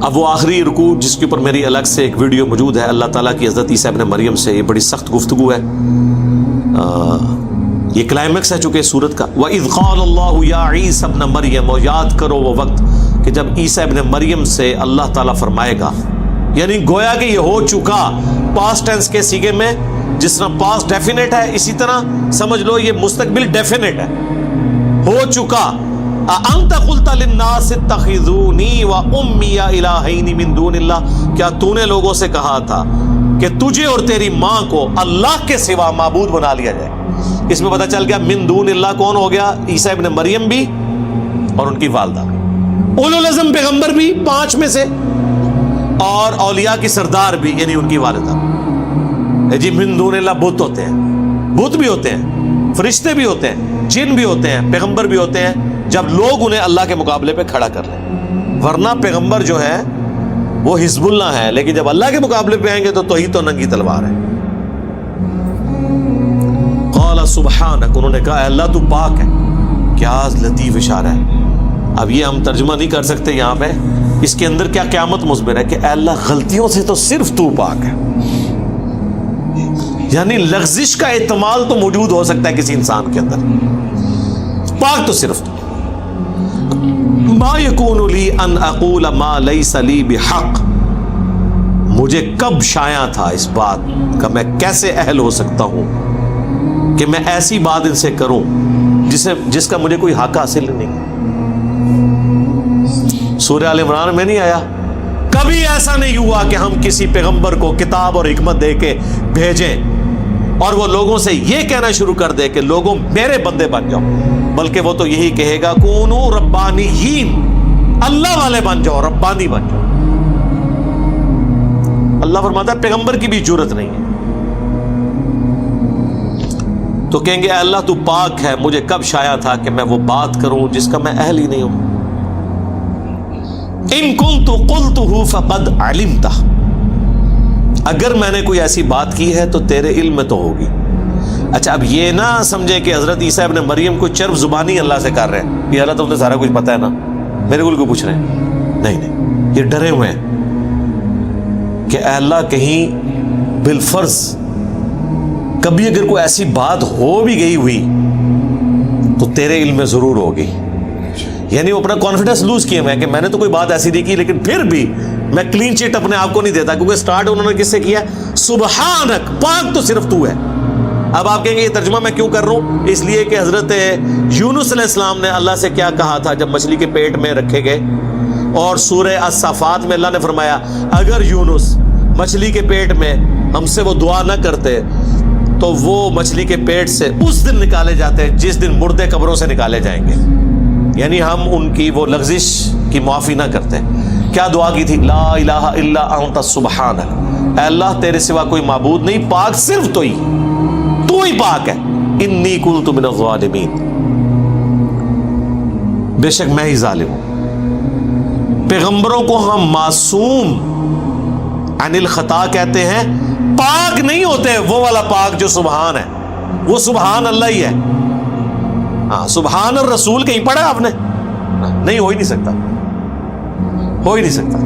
اب وہ آخری رکوع جس کے اوپر میری الگ سے ایک ویڈیو موجود ہے، اللہ تعالیٰ کی حضرت عیسیٰ ابن مریم سے یہ بڑی سخت گفتگو ہے، یہ کلائمیکس ہے چونکہ سورت کا۔ وَإِذْ قَالَ اللَّهُ يَا عِيسَى ابْنَ مَرْيَمَ، اور یاد کرو وہ وقت کہ جب عیسیٰ ابن مریم سے اللہ تعالیٰ فرمائے گا، یعنی گویا کہ یہ ہو چکا پاسٹ ٹینس کے سیغے میں، جس طرح پاسٹ ڈیفینٹ ہے اسی طرح سمجھ لو یہ مستقبل ڈیفینٹ ہے، ہو چکا۔ أَأَنْتَ قُلْتَ لِلنَّاسِ اتَّخِذُونِي وَأُمِّيَ إِلَٰهَيْنِ مِن دُونِ اللَّهِ، کیا تو نے لوگوں سے کہا تھا کہ تجھے اور تیری ماں کو اللہ کے سوا معبود بنا لیا جائے؟ اس میں پتہ چل گیا من دون اللہ کون ہو گیا؟ عیسیٰ ابن مریم بھی اور ان کی والدہ بھی، اولو العزم پیغمبر بھی 5 میں سے، اور اولیاء کی سردار بھی یعنی ان کی والدہ۔ جی من دون اللہ بت ہوتے ہیں، بت بھی ہوتے ہیں، فرشتے بھی ہوتے ہیں، جن بھی ہوتے ہیں، پیغمبر بھی ہوتے ہیں، جب لوگ انہیں اللہ کے مقابلے پہ کھڑا کر لیں، ورنہ پیغمبر جو ہے وہ حزب اللہ ہے، لیکن جب اللہ کے مقابلے پہ آئیں گے تو توحید تو ننگی تلوار ہے۔ قال سبحانک، انہوں نے کہا اے اللہ تو پاک ہے۔ کیا لطیف اشارہ ہے، اب یہ ہم ترجمہ نہیں کر سکتے یہاں پہ، اس کے اندر کیا قیامت مصبر ہے کہ اے اللہ غلطیوں سے تو صرف تو پاک ہے، یعنی لغزش کا احتمال تو موجود ہو سکتا ہے کسی انسان کے اندر، پاک تو صرف تو۔ ما یکون لی ان اقول ما لیس لی بحق، مجھے کب شایع تھا اس بات کا، میں کیسے اہل ہو سکتا ہوں کہ میں ایسی بات ان سے کروں جس کا مجھے کوئی حق حاصل نہیں۔ سورہ آل عمران میں نہیں آیا کبھی ایسا نہیں ہوا کہ ہم کسی پیغمبر کو کتاب اور حکمت دے کے بھیجیں اور وہ لوگوں سے یہ کہنا شروع کر دے کہ لوگوں میرے بندے بن جاؤ، بلکہ وہ تو یہی کہے گا کونو ربانیین، اللہ والے بن جاؤ، ربانی بن جاؤ۔ اللہ فرماتا ہے پیغمبر کی بھی جرت نہیں ہے، تو کہیں گے اے اللہ تو پاک ہے، مجھے کب شایع تھا کہ میں وہ بات کروں جس کا میں اہل ہی نہیں ہوں۔ ان کنت قلتہ فقد علمتہ، اگر میں نے کوئی ایسی بات کی ہے تو تیرے علم میں تو ہوگی۔ اچھا اب یہ نہ سمجھے کہ حضرت عیسیٰ ابن مریم کو چرب زبانی اللہ سے کر رہے ہیں، یہ اللہ تو سارا کچھ پتہ ہے نا، میرے کو پوچھ رہے ہیں، نہیں، یہ ڈرے ہوئے ہیں کہ اے اللہ کہیں بالفرض کبھی اگر کوئی ایسی بات ہو بھی گئی ہوئی تو تیرے علم میں ضرور ہوگی، یعنی وہ اپنا کانفیڈنس لوز کیے ہوئے ہیں کہ میں نے تو کوئی بات ایسی نہیں کی، لیکن پھر بھی میں کلین چیٹ اپنے آپ کو نہیں دیتا، کیونکہ سٹارٹ انہوں نے کس سے کیا؟ سبحانک، پاک تو صرف تو ہے۔ اب آپ کہیں گے یہ ترجمہ میں کیوں کر رہا ہوں؟ اس لیے کہ حضرت یونس علیہ السلام نے اللہ سے کیا کہا تھا جب مچھلی کے پیٹ میں رکھے گئے، اور سورہ الصافات میں اللہ نے فرمایا اگر یونس مچھلی کے پیٹ میں ہم سے وہ دعا نہ کرتے تو وہ مچھلی کے پیٹ سے اس دن نکالے جاتے جس دن مردے قبروں سے نکالے جائیں گے، یعنی ہم ان کی وہ لغزش کی معافی نہ کرتے۔ کیا دعا کی تھی؟ لا الہ الا انت سبحانک، اے اللہ تیرے سوا کوئی معبود نہیں، پاک صرف تو ہی پاک ہے، انی کنت من الظالمین، بے شک میں ہی ظالم ہوں۔ پیغمبروں کو ہم معصوم عن الخطا کہتے ہیں، پاک نہیں ہوتے، وہ والا پاک جو سبحان ہے، وہ سبحان اللہ ہی ہے۔ ہاں سبحان الرسول کہیں پڑھا آپ نے؟ نہیں، ہو ہی نہیں سکتا، ہو ہی نہیں سکتا۔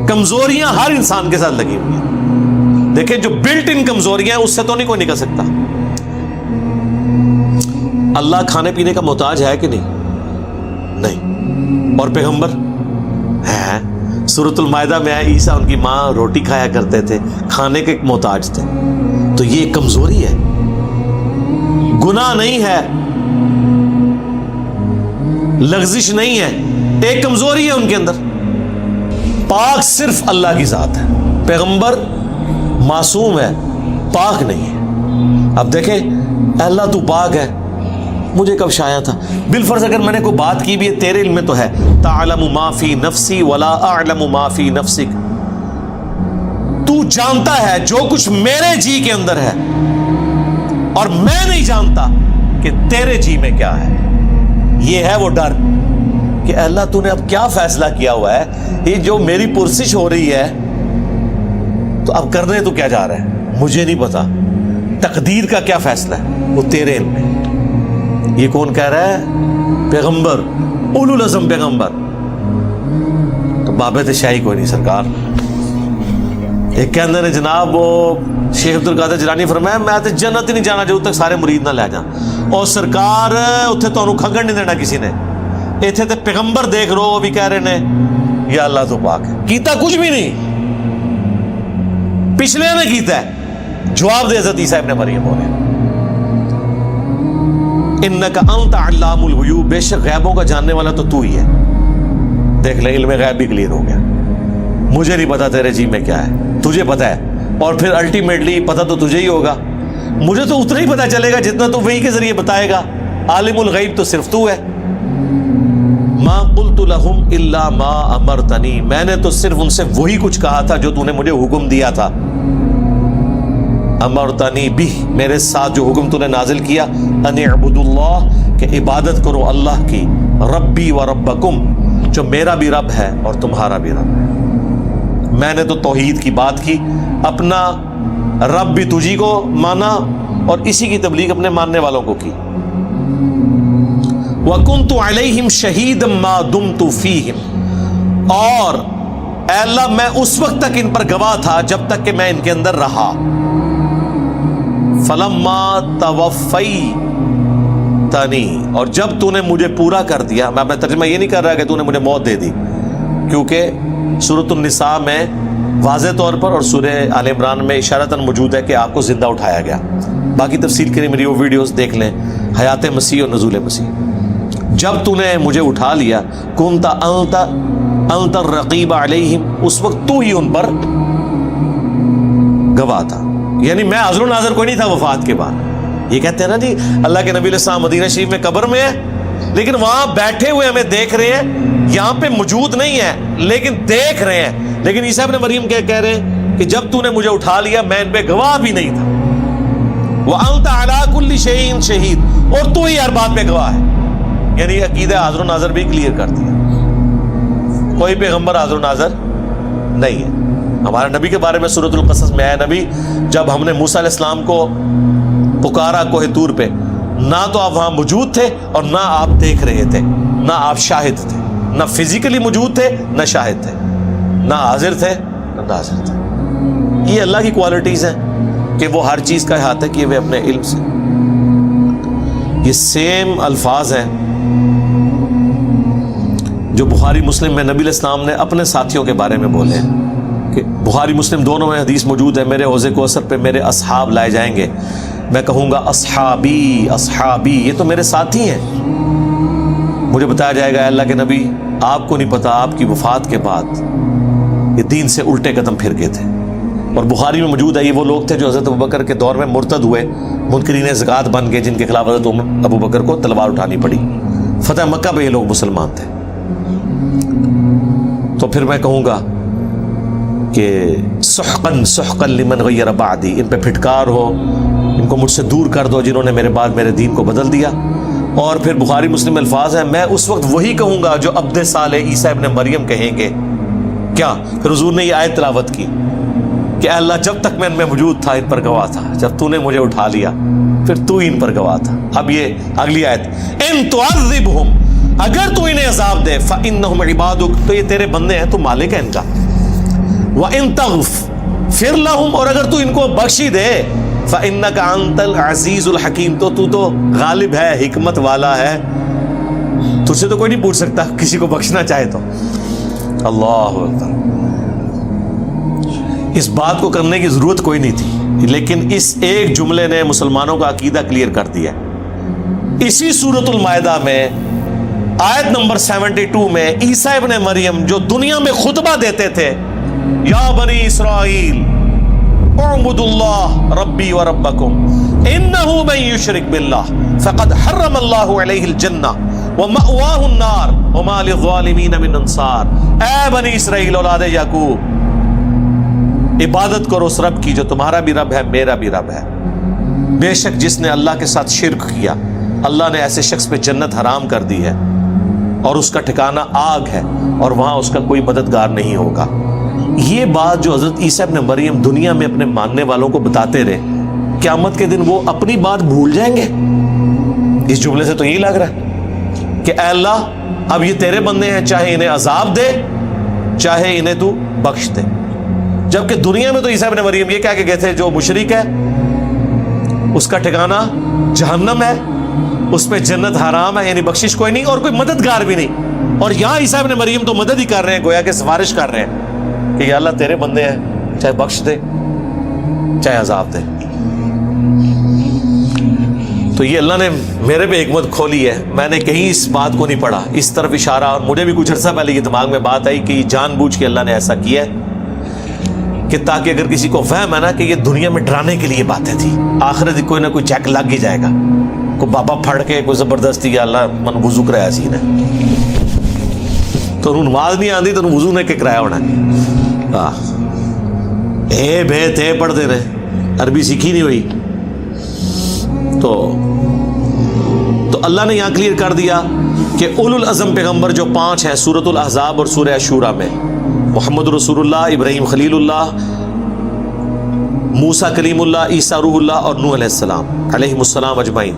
کمزوریاں ہر انسان کے ساتھ لگی ہوئی ہیں، دیکھیں جو بلٹ ان کمزوریاں ہیں اس سے تو نہیں کوئی نکل سکتا۔ اللہ کھانے پینے کا محتاج ہے کہ نہیں؟ اور پیغمبر ہے؟ سورۃ المائدہ میں ہے عیسیٰ ان کی ماں روٹی کھایا کرتے تھے، کھانے کے محتاج تھے، تو یہ کمزوری ہے، گناہ نہیں ہے، لغزش نہیں ہے، ایک کمزوری ہے ان کے اندر۔ پاک صرف اللہ کی ذات ہے، پیغمبر معصوم ہے، پاک نہیں ہے۔ اب دیکھیں اللہ تو پاک ہے، مجھے کب شایع تھا؟ بالفرض اگر میں نے کوئی بات کی بھی ہے تیرے علم میں تو ہے، تعلم ما فی نفسی ولا اعلم ما فی نفسک، تو جانتا ہے جو کچھ میرے جی کے اندر ہے اور میں نہیں جانتا کہ تیرے جی میں کیا ہے۔ یہ ہے وہ ڈر کہ اللہ تو نے اب کیا فیصلہ کیا ہوا ہے، یہ جو میری پرسش ہو رہی ہے تو اب کرنے تو کیا جا رہا ہے، مجھے نہیں پتا، تقدیر کا کیا فیصلہ ہے وہ تیرے علم میں۔ یہ کون کہہ رہا ہے؟ پیغمبر، اولو العزم پیغمبر۔ بابے تے شاہی کوئی نہیں سرکار. ایک کہندے نے جناب وہ شیخ عبد القادر جیلانی فرمایا میں تے جنت ہی نہیں جانا جب تک سارے مرید نہ لے جان. اور سرکار اتنے تمہیں کھنگن نہیں دینا کسی نے. اتنے تے پیغمبر دیکھ رہو وہ بھی کہہ رہے نے یا اللہ تو پاک ہے. کیتا کچھ بھی نہیں, پچھلے نے کیتا ہے. جواب دے حضرت عیسیٰ ابن مریم ہو رہے انک انت علام الغیوب, بے شک غیبوں کا جاننے والا تو ہی ہے. دیکھ لے علم غیب بھی کلیئر ہو گیا. مجھے نہیں پتا تیرے جی میں کیا ہے, تجھے پتا ہے, اور پھر الٹیمیٹلی پتا تو تجھے ہی ہوگا. مجھے تو اتنا ہی پتا چلے گا جتنا تو وہی کے ذریعے بتائے گا. عالم الغیب تو صرف تو ہے. ما قلت لهم الا ما امرتنی, میں نے تو صرف ان سے وہی کچھ کہا تھا جو تو نے مجھے حکم دیا تھا. امرتنی بھی, میرے ساتھ جو حکم تو نے نازل کیا, ان اعبدوا اللہ, کہ عبادت کرو اللہ کی, ربی و ربکم, جو میرا بھی رب ہے اور تمہارا بھی رب ہے. میں نے تو توحید کی بات کی, اپنا رب بھی تجھی کو مانا اور اسی کی تبلیغ اپنے ماننے والوں کو کی. وَكُنْتُ عَلَيْهِمْ شَهِيدًا مَا دُمْتُ فِيهِمْ, اور اے اللہ میں اس وقت تک ان پر گواہ تھا جب تک کہ میں ان کے اندر رہا. فَلَمَّا تَوَفَّيْتَنِي, اور جب تو نے مجھے پورا کر دیا. میں اپنا ترجمہ یہ نہیں کر رہا کہ تو نے مجھے موت دے دی, کیونکہ سورۃ النساء میں واضح طور پر اور سورہ آل عمران میں اشارتاً موجود ہے کہ آپ کو زندہ اٹھایا گیا. باقی تفصیل کے لیے میری وہ ویڈیوز دیکھ لیں, حیات مسیح اور نزول مسیح. جب تو نے مجھے اٹھا لیا, کنت انت الرقیب علیہم, اس وقت تو ہی ان پر گواہ تھا. یعنی میں حاضر و ناظر کوئی نہیں تھا وفات کے بعد. یہ کہتے ہیں نا جی اللہ کے نبی علیہ السلام مدینہ شریف میں قبر میں ہے, لیکن وہاں بیٹھے ہوئے ہمیں دیکھ رہے ہیں, یہاں پہ موجود نہیں ہے لیکن دیکھ رہے ہیں. لیکن عیسیٰ ابن مریم کہہ رہے ہیں کہ جب تو نے مجھے اٹھا لیا میں ان پہ گواہ بھی نہیں تھا. وَأَنْتَ عَلَىٰ كُلِّ شَيْءٍ شَهِيدٌ, اور تو ہی ہر بات پہ گواہ ہے. یعنی عقیدہ حاضر و ناظر بھی کلیئر کر دیا. کوئی پیغمبر حاضر و ناظر نہیں ہے. ہمارے نبی کے بارے میں سورۃ القصص میں ہے, نبی جب ہم نے موسیٰ علیہ السلام کو پکارا کوہ طور پہ, نہ تو آپ وہاں موجود تھے اور نہ آپ دیکھ رہے تھے, نہ آپ شاہد تھے, نہ فزیکلی موجود تھے نہ شاہد تھے, نہ حاضر تھے نہ ناظر تھے. یہ اللہ کی کوالٹیز ہیں کہ وہ ہر چیز کا احاطہ کیے ہوئے اپنے علم سے. یہ سیم الفاظ ہیں جو بخاری مسلم میں نبی علیہ السلام نے اپنے ساتھیوں کے بارے میں بولے ہیں کہ بخاری مسلم دونوں میں حدیث موجود ہے, میرے حوض کوثر پہ میرے اصحاب لائے جائیں گے, میں کہوں گا اصحابی اصحابی, یہ تو میرے ساتھی ہیں. مجھے بتایا جائے گا اللہ کے نبی آپ کو نہیں پتا آپ کی وفات کے بعد یہ دین سے الٹے قدم پھر گئے تھے. اور بخاری میں موجود ہے یہ وہ لوگ تھے جو حضرت ابوبکر کے دور میں مرتد ہوئے, منکرین زکوٰۃ بن گئے, جن کے خلاف حضرت ابوبکر کو تلوار اٹھانی پڑی. فتح مکہ پہ یہ لوگ مسلمان تھے. تو پھر میں کہوں گا کہ سحقاً سحقاً لمن غیر بعدی, ان پہ پھٹکار ہو, ان کو مجھ سے دور کر دو جنہوں نے میرے بعد میرے دین کو بدل دیا. اور پھر بخاری مسلم الفاظ ہیں میں اس وقت وہی کہوں گا جو عبد صالح عیسیٰ ابن مریم کہیں گے. کیا پھر حضور نے یہ آیت تلاوت کی کہ اے اللہ جب تک میں ان میں موجود تھا ان پر گواہ تھا, جب تو نے مجھے اٹھا لیا پھر تو ان پر گواہ تھا. اب یہ اگلی آیت, ان تعذبہم, اگر تو انہیں عذاب دے, فإنہم عبادک, تو یہ تیرے بندے ہیں, تو مالک ہے ان کا. وإن تغفر لہم, اور اگر تو ان کو بخشی دے, فإنک انت العزیز الحکیم, تو غالب ہے, حکمت والا ہے, تجھ سے تو کوئی نہیں پوچھ سکتا کسی کو بخشنا چاہے تو. اللہ اکبر. اس بات کو کرنے کی ضرورت کوئی نہیں تھی, لیکن اس ایک جملے نے مسلمانوں کا عقیدہ کلیئر کر دیا. اسی سورۃ المائدہ میں آیت نمبر 72 میں عیسیٰ ابن مریم جو دنیا میں خطبہ دیتے تھے, یا بنی اسرائیل اعبدوا اللہ ربی و ربکم انہ من یشرک باللہ فقد حرم اللہ علیہ الجنہ ومأواہ النار وما للظالمین من انصار. اے بنی اسرائیل اولاد یعقوب, عبادت کرو اس رب کی جو تمہارا بھی رب ہے میرا بھی رب ہے. بے شک جس نے اللہ کے ساتھ شرک کیا اللہ نے ایسے شخص پہ جنت حرام کر دی ہے اور اس کا ٹھکانہ آگ ہے اور وہاں اس کا کوئی مددگار نہیں ہوگا. یہ بات جو حضرت عیسیٰ ابن مریم دنیا میں اپنے ماننے والوں کو بتاتے رہے, قیامت کے دن وہ اپنی بات بھول جائیں گے؟ اس جملے سے تو یہی لگ رہا ہے کہ اے اللہ اب یہ تیرے بندے ہیں, چاہے انہیں عذاب دے چاہے انہیں تو بخش دے. جبکہ دنیا میں تو عیسیٰ ابن مریم یہ کہہ کے گئے تھے جو مشرک ہے اس کا ٹھکانہ جہنم ہے, اس پہ جنت حرام ہے, یعنی بخشش کوئی نہیں اور کوئی مددگار بھی نہیں. اور یہاں عیسیٰ ابن مریم تو مدد ہی کر رہے ہیں, گویا کہ سفارش کر رہے ہیں کہ یا اللہ تیرے بندے ہیں, چاہے بخش دے چاہے عذاب دے. تو یہ اللہ نے میرے پہ حکمت کھولی ہے, میں نے کہیں اس بات کو نہیں پڑھا, اس طرف اشارہ, اور مجھے بھی کچھ عرصہ پہلے یہ دماغ میں بات آئی کہ جان بوجھ کے اللہ نے ایسا کیا ہے کہ تاکہ اگر کسی کو وہم ہے نا کہ یہ دنیا میں ڈرانے کے لیے باتیں تھی, آخرت کوئی نہ کوئی چیک لگ ہی جائے گا, کوئی بابا پھڑ کے کوئی زبردستی یا اللہ من وضو کرایا سی نے تو انہوں نماز نہیں آتی تو وضو نے کہ کرایا ہونا اے بے تے پڑھتے رہے, عربی سیکھی نہیں ہوئی. تو اللہ نے یہاں کلیئر کر دیا کہ اولو العزم پیغمبر جو 5 ہیں سورۃ الاحزاب اور سورہ شورى میں, محمد رسول اللہ, ابراہیم خلیل اللہ, موسیٰ کلیم اللہ, عیسیٰ روح اللہ اور نوح علیہ السلام علیہ السلام اجمعین.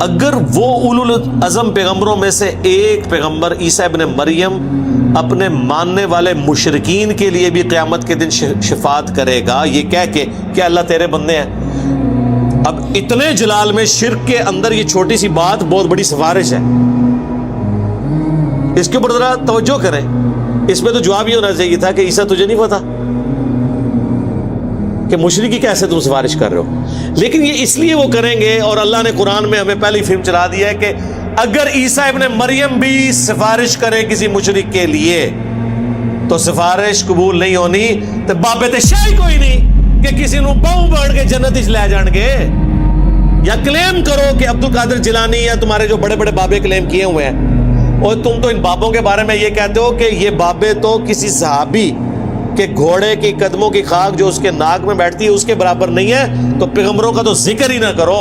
اگر وہ اولو العزم پیغمبروں میں سے ایک پیغمبر عیسیٰ ابن مریم اپنے ماننے والے مشرکین کے لیے بھی قیامت کے دن شفاعت کرے گا یہ کہہ کے کہ اللہ تیرے بندے ہیں. اب اتنے جلال میں شرک کے اندر یہ چھوٹی سی بات بہت بڑی سفارش ہے, اس کے اوپر ذرا توجہ کریں. اس میں تو جواب یہ ہونا چاہیے تھا کہ عیسیٰ تجھے نہیں پتا کہ مشرکی کیسے تم سفارش کر رہے ہو, لیکن یہ اس لیے وہ کریں گے, اور اللہ نے قرآن میں ہمیں پہلی فلم چلا دیا ہے کہ اگر عیسیٰ ابن مریم بھی سفارش کرے کسی مشرک کے لیے تو سفارش قبول نہیں ہونی, تو بابے شاہی کوئی نہیں کہ کسی نو پاؤں بڑھ کے جنت اچ لے جان گے. یا کلیم کرو کہ عبد القادر جیلانی یا تمہارے جو بڑے بڑے بابے کلیم کیے ہوئے ہیں, اور تم تو ان بابوں کے بارے میں یہ کہتے ہو کہ یہ بابے تو کسی صحابی کہ گھوڑے کی قدموں کی خاک جو اس کے ناک میں بیٹھتی ہے اس کے برابر نہیں ہے, تو پیغمبروں کا تو ذکر ہی نہ کرو,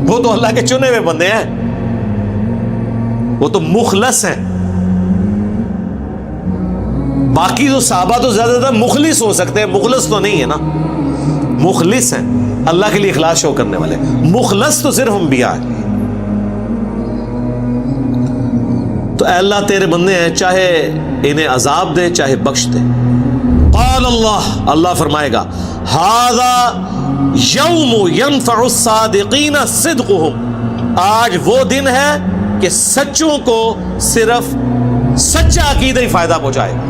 وہ تو اللہ کے چنے ہوئے بندے ہیں, وہ تو مخلص ہیں. باقی تو صحابہ تو زیادہ زیادہ مخلص ہو سکتے ہیں, مخلص تو نہیں ہے نا, مخلص ہیں اللہ کے لیے اخلاص شو کرنے والے, مخلص تو صرف انبیاء ہیں. تو اے اللہ تیرے بندے ہیں, چاہے انہیں عذاب دے چاہے بخش دے. قال اللہ, اللہ فرمائے گا ھذا یوم ینفع الصادقین صدقہم, آج وہ دن ہے کہ سچوں کو صرف سچا عقیدہ ہی فائدہ پہنچائے گا.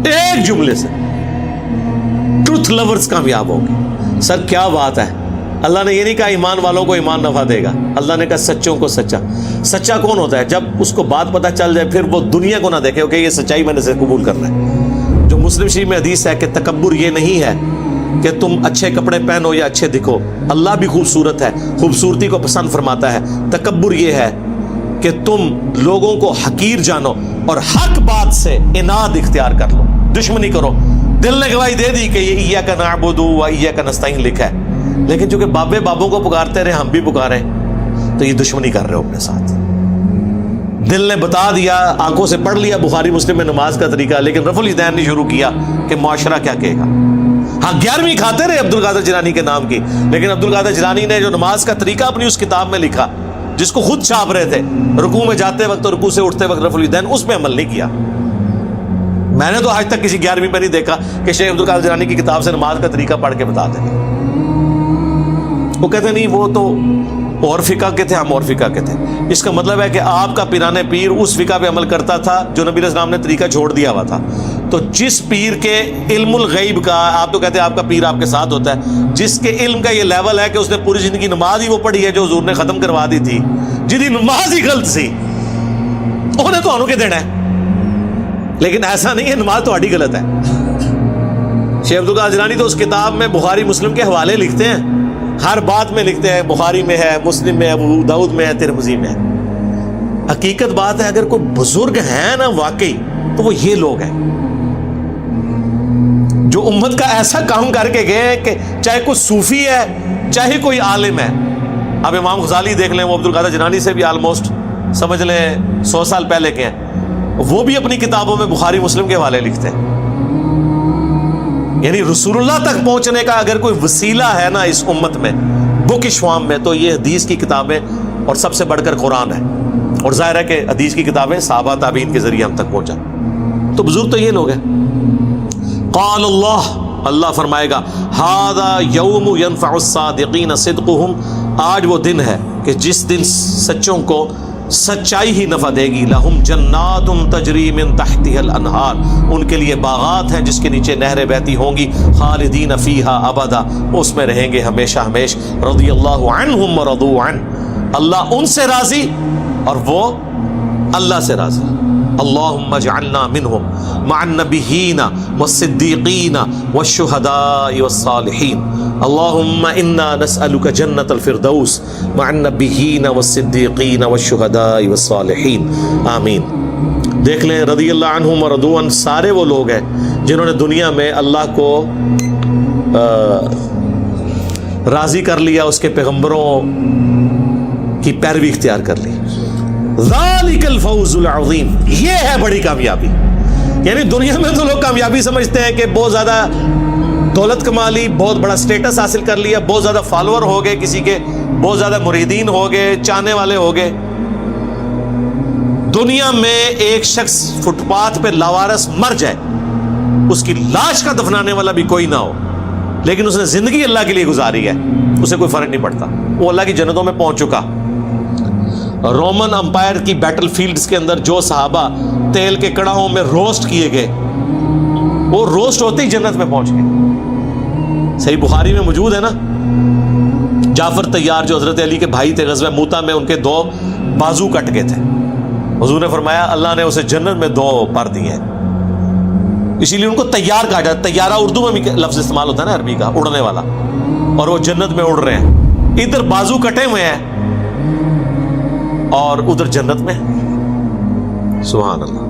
ایک جملے سے ٹروتھ لورز کامیاب ہوں گے. سر کیا بات ہے, اللہ نے یہ نہیں کہا ایمان والوں کو ایمان نفع دے گا, اللہ نے کہا سچوں کو سچا. سچا کون ہوتا ہے؟ جب اس کو بات پتہ چل جائے پھر وہ دنیا کو نہ دیکھے کہ یہ سچائی میں نے سے قبول کرنا ہے. جو مسلم شریف میں حدیث ہے کہ تکبر یہ نہیں ہے کہ تم اچھے کپڑے پہنو یا اچھے دکھو, اللہ بھی خوبصورت ہے, خوبصورتی کو پسند فرماتا ہے. تکبر یہ ہے کہ تم لوگوں کو حقیر جانو اور حق بات سے اناد اختیار کر لو, دشمنی کرو. دل نے گواہی دے دی کہ یہ ایاک نعبد و ایاک نستعین لکھا ہے, لیکن چونکہ بابوں کو پکارتے رہے, ہم بھی پکارے, تو یہ دشمنی کر رہے ہو اپنے ساتھ. دل نے بتا دیا, آنکھوں سے پڑھ لیا بخاری مسلم میں نماز کا طریقہ, لیکن رفع الیدین نے شروع کیا کہ معاشرہ کیا کہے گا. ہاں 11ویں کھاتے رہے عبد القادر جیلانی کے نام کی, لیکن عبد القادر جیلانی نے جو نماز کا طریقہ اپنی اس کتاب میں لکھا جس کو خود چھاپ رہے تھے, رکوع میں جاتے وقت اور رکوع سے اٹھتے وقت رفع الیدین, اس پہ عمل نہیں کیا. میں نے تو آج تک کسی 11ویں میں نہیں دیکھا کہ شیخ عبد القادر جیلانی کی کتاب سے نماز کا طریقہ پڑھ کے بتا دیں. وہ کہتے نہیں وہ تو اور فقہ کے تھے, ہم اور فقہ کے تھے. اس کا مطلب ہے کہ آپ کا پیران پیر اس فقہ پہ عمل کرتا تھا جو نبی علیہ السلام نے طریقہ چھوڑ دیا ہوا تھا. تو جس پیر کے علم الغیب کا, آپ تو کہتے ہیں آپ کا پیر آپ کے ساتھ ہوتا ہے, جس کے علم کا یہ لیول ہے کہ اس نے پوری زندگی نماز ہی وہ پڑھی ہے جو حضور نے ختم کروا دی تھی, جدی نماز ہی غلط سی, انہیں تو انہوں کے دینا ہے. لیکن ایسا نہیں ہے, نماز تو غلط ہے. شیخ عبد القادر جیلانی تو اس کتاب میں بخاری مسلم کے حوالے لکھتے ہیں, ہر بات میں لکھتے ہیں, بخاری میں ہے, مسلم میں ہے, ابو داؤد میں ہے, ترمذی میں ہے. حقیقت بات ہے اگر کوئی بزرگ ہیں نا واقعی تو وہ یہ لوگ ہیں جو امت کا ایسا کام کر کے گئے کہ چاہے کوئی صوفی ہے چاہے کوئی عالم ہے. اب امام غزالی دیکھ لیں, وہ عبد القادر جیلانی سے بھی آلموسٹ سمجھ لیں 100 سال پہلے کے ہیں, وہ بھی اپنی کتابوں میں بخاری مسلم کے حوالے لکھتے ہیں. یعنی رسول اللہ تک پہنچنے کا اگر کوئی وسیلہ ہے نا اس امت میں بک شوام میں, تو یہ حدیث کی کتابیں اور سب سے بڑھ کر قرآن ہے، اور ظاہر ہے کہ حدیث کی کتابیں صحابہ تابعین کے ذریعے ہم تک پہنچا، تو بزرگ تو یہ لوگ ہیں۔ قال اللہ، اللہ فرمائے گا ھذا یوم ینفع الصادقین صدقہم، آج وہ دن ہے کہ جس دن سچوں کو سچائی ہی نفع دے گی۔ لہم جنات تجری من تحتها الانہار، ان کے لیے باغات ہیں جس کے نیچے نہریں بہتی ہوں گی، خالدین فیہا ابدا، اس میں رہیں گے ہمیشہ ہمیش۔ رضی اللہ عنہم ورضوا عنہ، اللہ ان سے راضی اور وہ اللہ سے راضی۔ اللہم اجعلنا منہم مع النبیین والصدیقین والشہداء والصالحین، اللہم انا نسألک جنت الفردوس مع النبیین والصدیقین والشہداء والصالحین، آمین۔ دیکھ لیں رضی اللہ عنہم ورضوا عنہ سارے وہ لوگ ہیں جنہوں نے دنیا میں اللہ کو راضی کر لیا، اس کے پیغمبروں کی پیروی اختیار کر لی۔ ذالک الفوز العظیم، یہ ہے بڑی کامیابی۔ یعنی دنیا میں تو لوگ کامیابی سمجھتے ہیں کہ بہت زیادہ دولت کما لی، بہت بڑا سٹیٹس حاصل کر لیا، بہت زیادہ فالوور ہو گئے کسی کے، بہت زیادہ مریدین ہو گئے، چاہنے والے ہو گئے۔ دنیا میں ایک شخص فٹ پاتھ پہ لاوارث مر جائے، اس کی لاش کا دفنانے والا بھی کوئی نہ ہو، لیکن اس نے زندگی اللہ کے لیے گزاری ہے، اسے کوئی فرق نہیں پڑتا، وہ اللہ کی جنتوں میں پہنچ چکا۔ رومن امپائر کی بیٹل فیلڈز کے اندر جو صحابہ تیل کے کڑاہوں میں روسٹ کیے گئے، وہ روسٹ ہوتے ہی جنت میں پہنچ گئے۔ صحیح بخاری میں موجود ہے نا، جعفر طیار جو حضرت علی کے بھائی تھے، غزوہ موتا میں ان کے 2 بازو کٹ گئے تھے، حضور نے فرمایا اللہ نے اسے جنت میں 2 پر دیے ہیں، اسی لیے ان کو طیار کہا جاتا ہے۔ طیارہ اردو میں بھی لفظ استعمال ہوتا ہے نا، عربی کا، اڑنے والا، اور وہ جنت میں اڑ رہے ہیں، ادھر بازو کٹے ہوئے ہیں اور ادھر جنت میں، سبحان اللہ۔